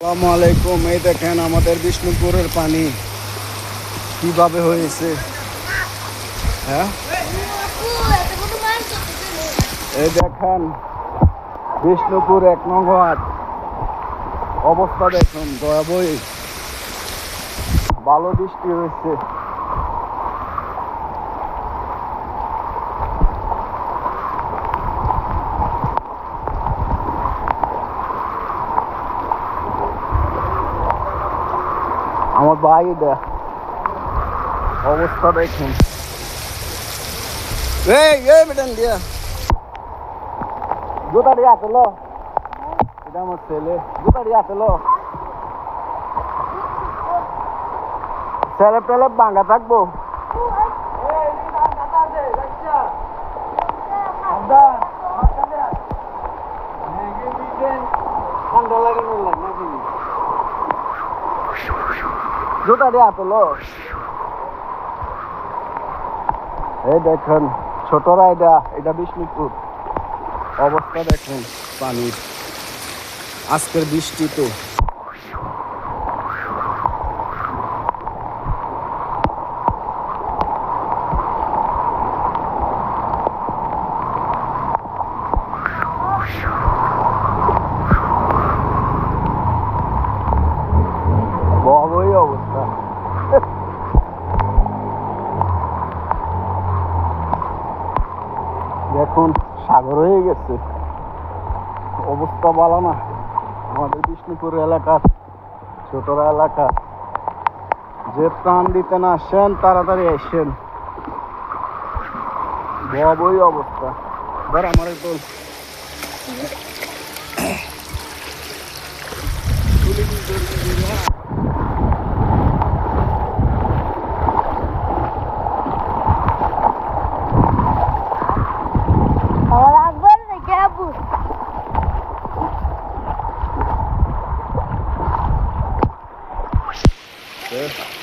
আসসালামু আলাইকুম। এই দেখেন আমাদের বিষ্ণুপুরের পানি কিভাবে হয়েছে। হ্যাঁ, এই দেখেন বিষ্ণুপুর 1 নং ওয়ার্ড অবস্থা দেখুন ভয়াবহ। ভালো বৃষ্টি হয়েছে। আমার ভাই অবস্থা দেখুন। বেটান দিয়া জুতা দিয়ে আসলো, এটা আমার ছেলে। জুতা দিয়ে আসলো, সেলেপ টেলেপ ভাঙা থাকবো। জুতা দিয়ে আসলো। এই দেখেন ছোটরা, এটা বিষ্ণুপুর অবস্থা দেখুন পানির। আজকের বৃষ্টি তো ভয়াবহ অবস্থা। দেখুন সাগর হয়ে গেছে, অবস্থা ভালো না আমাদের বিষ্ণুপুর এলাকার ছোটরা এলাকা। যে প্রাণ দিতে না আসেন তাড়াতাড়ি আসেন, ভয়াবহ অবস্থা। ধর আমার একটু Yeah.